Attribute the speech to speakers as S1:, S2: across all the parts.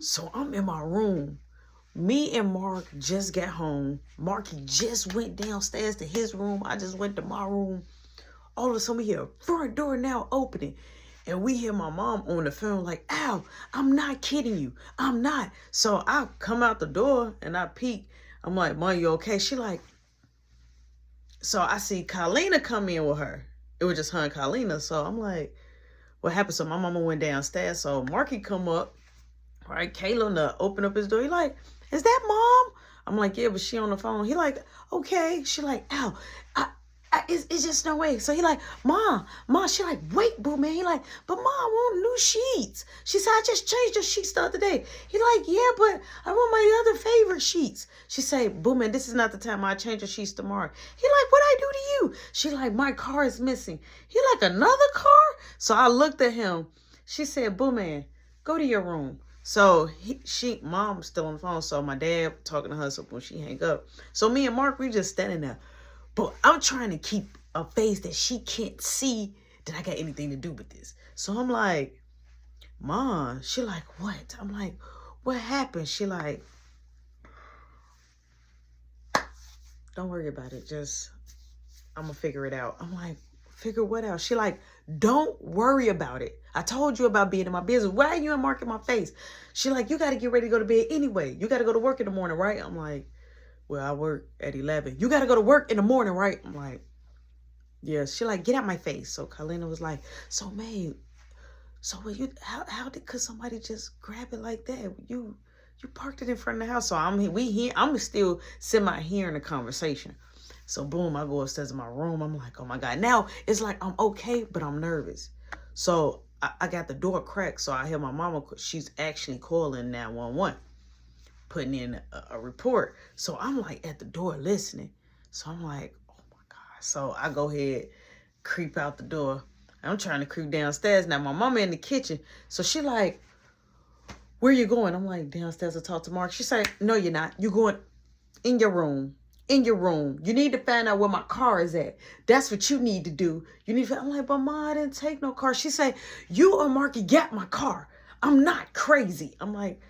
S1: So I'm in my room. Me and Mark just got home. Marky just went downstairs to his room. I just went to my room. All of a sudden we hear front door now opening. And we hear my mom on the phone like, Al, I'm not kidding you. I'm not. So I come out the door and I peek. I'm like, Mom, you okay? She like, so I see Carlina come in with her. It was just her and Carlina. So I'm like, what happened? So my mama went downstairs. So Marky come up. Right, Kayla open up his door. He like, is that Mom? I'm like, yeah, but she on the phone. He like, okay. She like, ow, it's just no way. So he like, Mom. She like, wait, boo, man. He like, but Mom, I want new sheets. She said, I just changed the sheets the other day. He like, yeah, but I want my other favorite sheets. She say, boo, man, this is not the time. I change the sheets tomorrow. He like, what I do to you? She like, my car is missing. He like, another car? So I looked at him. She said, boo, man, go to your room. So mom's still on the phone. So my dad talking to her. So when she hang up, so me and Mark, we just standing there. But I'm trying to keep a face that she can't see that I got anything to do with this. So I'm like, Mom. She like, what? I'm like, what happened? She like, don't worry about it. Just, I'm gonna figure it out. I'm like, figure what out? She like, don't worry about it. I told you about being in my business. Why are you in Mark in my face? She like, you got to get ready to go to bed anyway. You got to go to work in the morning, right? I'm like, well, I work at 11. You got to go to work in the morning, right? I'm like, yeah. She like, get out my face. So Carlina was like, so man, so how could somebody just grab it like that? You parked it in front of the house. So I'm still semi-hearing the conversation. So boom, I go upstairs in my room. I'm like, oh my God. Now it's like, I'm okay, but I'm nervous. So I got the door cracked. So I hear my mama, she's actually calling 911, putting in a report. So I'm like at the door listening. So I'm like, oh my God. So I go ahead, creep out the door. I'm trying to creep downstairs. Now my mama in the kitchen. So she like, where you going? I'm like, downstairs to talk to Mark. She said, no, you're not. You're going in your room. In your room. You need to find out where my car is at. That's what you need to do. You need to. I'm like, but Mom, I didn't take no car. She said, you or Marky got my car. I'm not crazy. I'm like,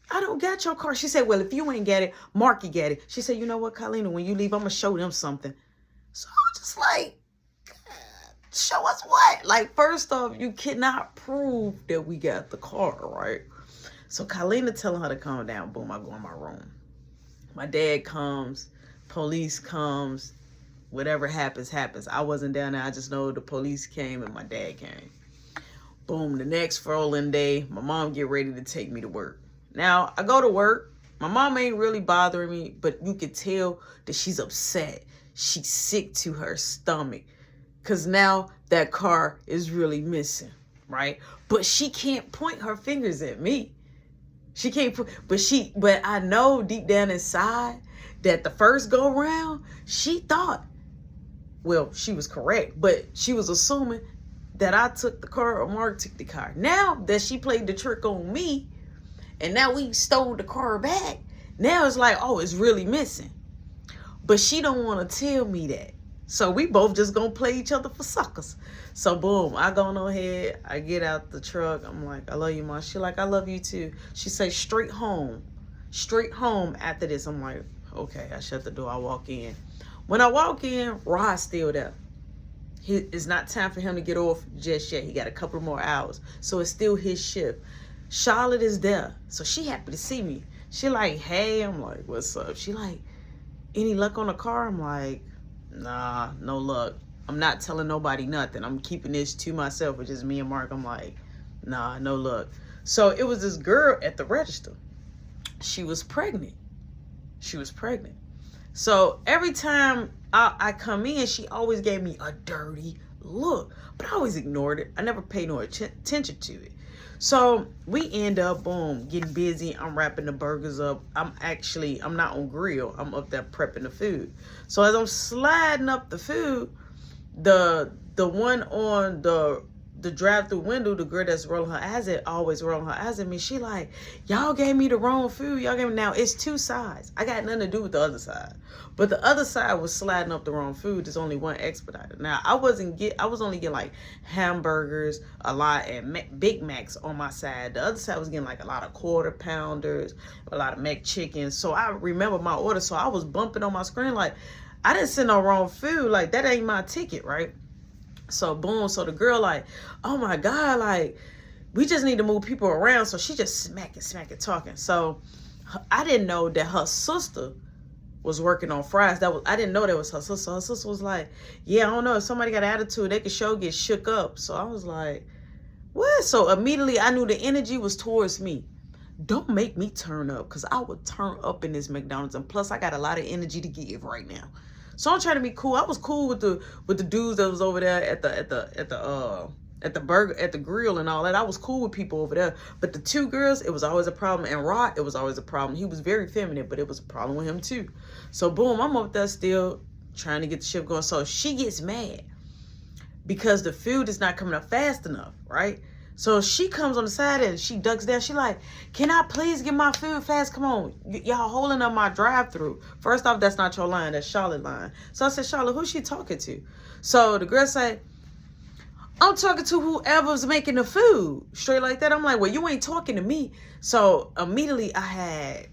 S1: I don't got your car. She said, well, if you ain't get it, Marky get it. She said, you know what, Carlina, when you leave, I'm going to show them something. So I was just like, show us what? Like, first off, you cannot prove that we got the car, right? So Carlina telling her to calm down. Boom, I go in my room. My dad comes. Police comes, whatever happens. I wasn't down there. I just know the police came and my dad came. Boom, the next following day, my mom get ready to take me to work. Now, I go to work. My mom ain't really bothering me, but you could tell that she's upset. She's sick to her stomach because now that car is really missing, right? But she can't point her fingers at me. She can't put, but I know deep down inside that the first go round, she thought, well, she was correct, but she was assuming that I took the car or Mark took the car. Now that she played the trick on me, and now we stole the car back, now it's like, oh, it's really missing. But she don't want to tell me that. So we both just gonna play each other for suckers. So boom, I go on ahead, I get out the truck. I'm like, I love you, Mom. She like, I love you too. She say, straight home after this. I'm like, okay. I shut the door, I walk in. When I walk in, Rod's still there. It's not time for him to get off just yet. He got a couple more hours. So it's still his shift. Charlotte is there. So she happy to see me. She like, hey, I'm like, what's up? She like, any luck on the car? I'm like, nah, no luck. I'm not telling nobody nothing. I'm keeping this to myself, which is me and Mark. I'm like, nah, no luck. So it was this girl at the register. She was pregnant. So every time I come in, she always gave me a dirty look. But I always ignored it. I never paid no attention to it. So we end up, boom, getting busy. I'm wrapping the burgers up. I'm not on grill. I'm up there prepping the food. So as I'm sliding up the food, the one on the drive-through window, the girl that's rolling her eyes at, always rolling her eyes at me. She like, y'all gave me the wrong food. Y'all gave me, now it's two sides. I got nothing to do with the other side. But the other side was sliding up the wrong food. There's only one expedited. Now I was only getting like hamburgers, a lot, and Big Macs on my side. The other side was getting like a lot of quarter pounders, a lot of McChickens. So I remember my order. So I was bumping on my screen like, I didn't send no wrong food. Like, that ain't my ticket, right? So boom, so the girl like, oh my God, like, we just need to move people around. So she just smacking, talking. So I didn't know that her sister was working on fries. I didn't know that was her sister. Her sister was like, yeah, I don't know, if somebody got an attitude, they could get shook up. So I was like, what? So immediately I knew the energy was towards me. Don't make me turn up, because I would turn up in this McDonald's, and plus I got a lot of energy to give right now. So I'm trying to be cool. I was cool with the dudes that was over there at the grill and all that. I was cool with people over there. But the two girls, it was always a problem. And Rod, it was always a problem. He was very feminine, but it was a problem with him too. So boom, I'm up there still trying to get the shift going. So she gets mad because the food is not coming up fast enough, right? So she comes on the side and she ducks down. She like, can I please get my food fast? Come on. Y'all holding up my drive-through. First off, that's not your line. That's Charlotte line. So I said, Charlotte, who's she talking to? So the girl said, I'm talking to whoever's making the food. Straight like that. I'm like, well, you ain't talking to me. So immediately I had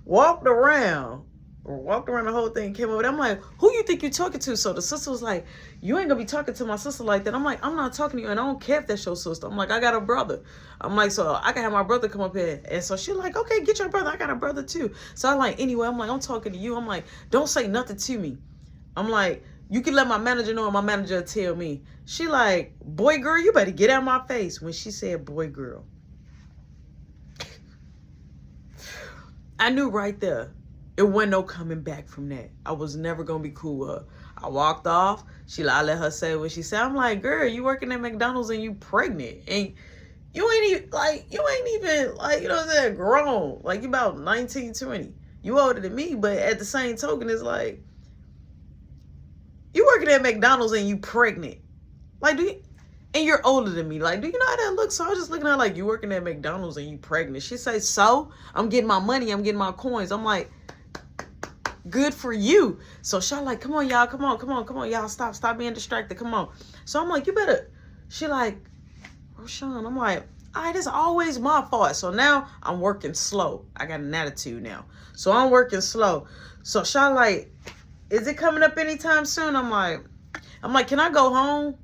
S1: walked around the whole thing, came over there. I'm like, who you think you're talking to? So the sister was like, you ain't gonna be talking to my sister like that. I'm like, I'm not talking to you, and I don't care if that's your sister. I'm like, I got a brother. I'm like, so I can have my brother come up here. And so she's like, okay, get your brother. I got a brother too. So I'm like, anyway, I'm like, I'm talking to you. I'm like, don't say nothing to me. I'm like, you can let my manager know, and my manager will tell me. She like, boy, girl, you better get out of my face. When she said boy, girl, I knew right there. It wasn't no coming back from that. I was never going to be cool with her. I walked off. I let her say what she said. I'm like, girl, you working at McDonald's and you pregnant. And you ain't even, you know what I'm saying, grown. Like, you about 19, 20. You older than me, but at the same token, it's like, you working at McDonald's and you pregnant. Like, and you're older than me. Like, do you know how that looks? So I was just looking at her like, you working at McDonald's and you pregnant. She say, so? I'm getting my money. I'm getting my coins. I'm like, good for you. So she like, come on, y'all. Come on. Y'all stop being distracted. Come on. So I'm like, you better. She like, Roshan. I'm like, all right, it's always my fault. So now I'm working slow. I got an attitude now. So I'm working slow. So she like, is it coming up anytime soon? I'm like, can I go home?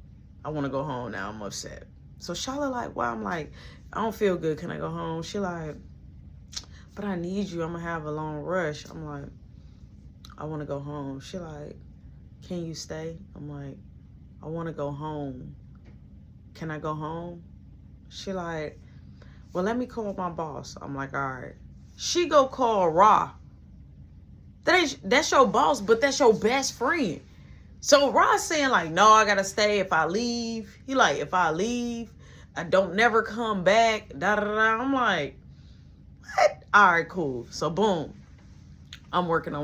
S1: I want to go home now. I'm upset. So Charlotte like, well, I'm like, I don't feel good. Can I go home? She like, but I need you. I'm going to have a long rush. I'm like, I want to go home. She like, can you stay? I'm like, I want to go home. Can I go home? She like, well, let me call my boss. I'm like, all right. She go call Ra. That's your boss, but that's your best friend. So Ra's saying like, no, I gotta stay if I leave. He like, if I leave, I don't never come back. I'm like, what? All right, cool. So boom, I'm working.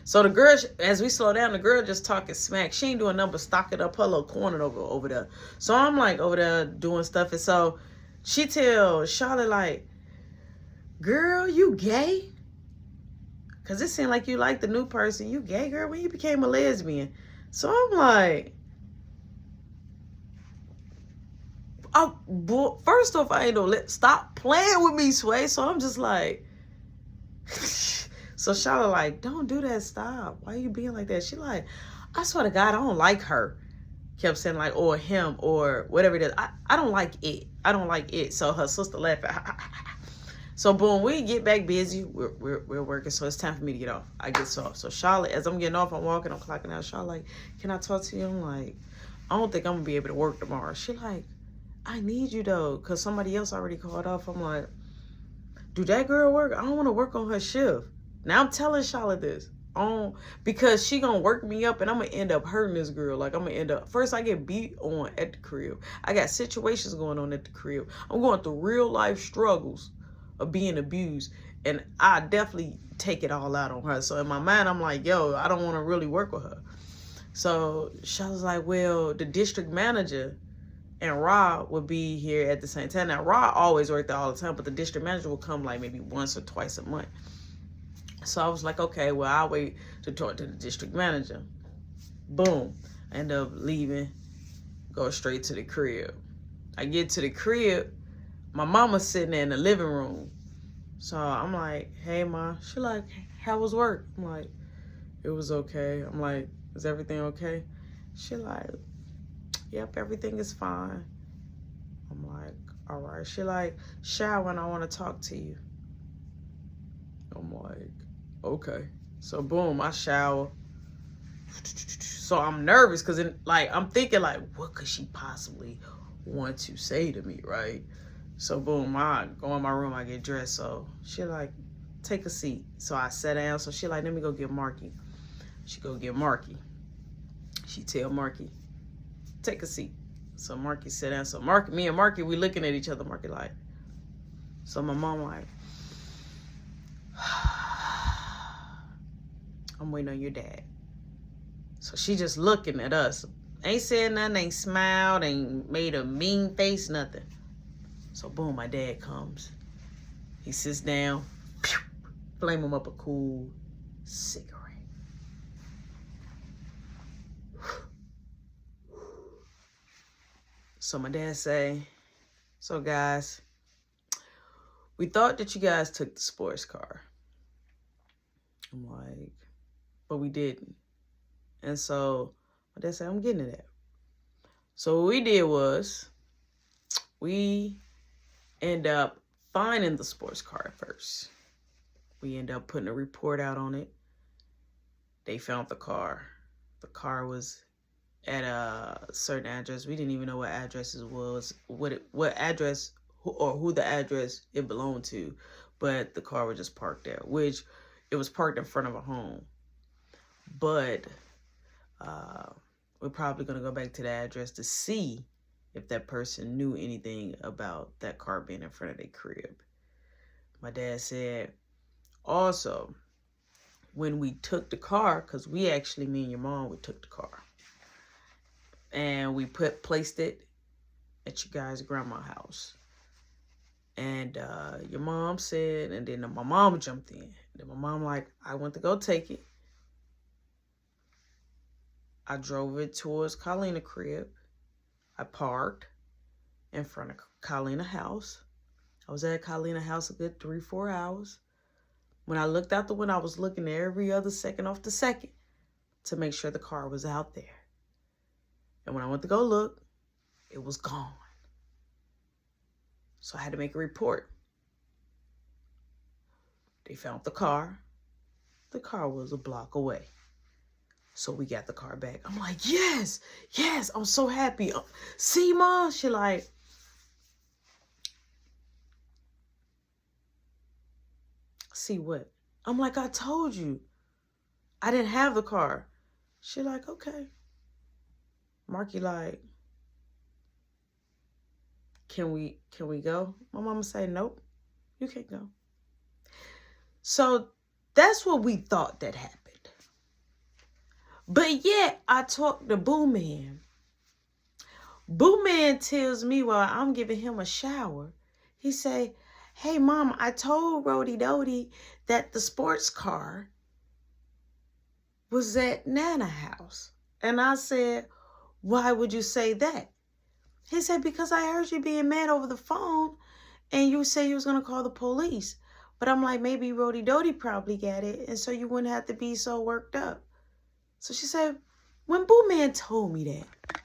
S1: So the girl, as we slow down, the girl just talking smack. She ain't doing nothing but stocking up her little corner over there. So I'm like over there doing stuff. And so she tell Charlotte like, girl, you gay? Because it seemed like you like the new person. You gay, girl, when you became a lesbian. So I'm like, oh, boy, first off, I ain't no stop playing with me, Sway. So I'm just like, so Charlotte like, don't do that, stop. Why are you being like that? She like, I swear to God, I don't like her. Kept saying like, or him, or whatever it is. I don't like it. I don't like it. So her sister laughed. So boom, we get back busy. We're working, so it's time for me to get off. I get off. So Charlotte, as I'm getting off, I'm walking, I'm clocking out. Charlotte like, can I talk to you? I'm like, I don't think I'm gonna be able to work tomorrow. She like, I need you though, cause somebody else already called off. I'm like, do that girl work? I don't want to work on her shift. Now I'm telling Charlotte this. Because she gonna work me up and I'm gonna end up hurting this girl. Like, I'm gonna end up, first I get beat on at the crib. I got situations going on at the crib. I'm going through real life struggles of being abused, and I definitely take it all out on her. So in my mind, I'm like, yo, I don't want to really work with her. So she was like, well, the district manager and Ra would be here at the same time. Now, Ra always worked there all the time, but the district manager would come like maybe once or twice a month. So I was like, okay, well, I'll wait to talk to the district manager. Boom. I end up leaving, go straight to the crib. I get to the crib, my mama's sitting there in the living room. So I'm like, hey, Ma. She like, how was work? I'm like, it was okay. I'm like, is everything okay? She like, yep, everything is fine. I'm like, all right. She like, shower and I want to talk to you. I'm like, okay. So boom, I shower. So I'm nervous because I'm thinking like, what could she possibly want to say to me, right? So boom, I go in my room, I get dressed. So she like, take a seat. So I sat down. So she like, let me go get Marky. She go get Marky. She tell Marky, take a seat. So Marky sit down. So me and Marky, we looking at each other. Marky like, so my mom like, I'm waiting on your dad. So she just looking at us. Ain't said nothing, ain't smiled, ain't made a mean face, nothing. So boom, my dad comes. He sits down, flame him up a cool cigarette. So my dad say, so guys, we thought that you guys took the sports car. I'm like, but we didn't. And so my dad said, I'm getting to that. So what we did was, we end up finding the sports car at first. We end up putting a report out on it. They found the car. The car was at a certain address. We didn't even know what address it was, what address or who the address it belonged to, but the car was just parked there, which it was parked in front of a home. But we're probably gonna go back to the address to see if that person knew anything about that car being in front of their crib. My dad said, also, when we took the car, because me and your mom, we took the car. And we placed it at your guys' grandma's house. And your mom said, and then my mom jumped in. Then my mom like, I went to go take it. I drove it towards Carlina's crib. I parked in front of Carlina's house. I was at Carlina's house a good 3-4 hours. When I looked out the window, I was looking every other second off the second to make sure the car was out there. And when I went to go look, it was gone. So I had to make a report. They found the car. The car was a block away. So we got the car back. I'm like, yes, I'm so happy. See, Mom? She like, see what? I'm like, I told you. I didn't have the car. She like, okay. Marky like, can we go? My mama say, nope, you can't go. So that's what we thought that happened. But yet I talked to Boo Man. Boo Man tells me while I'm giving him a shower, he say, hey, Mom, I told Rody Dody that the sports car was at Nana's house. And I said, why would you say that? He said, because I heard you being mad over the phone and you said you was going to call the police. But I'm like, maybe Rody Dody probably got it, and so you wouldn't have to be so worked up. So she said, when Boo Man told me that,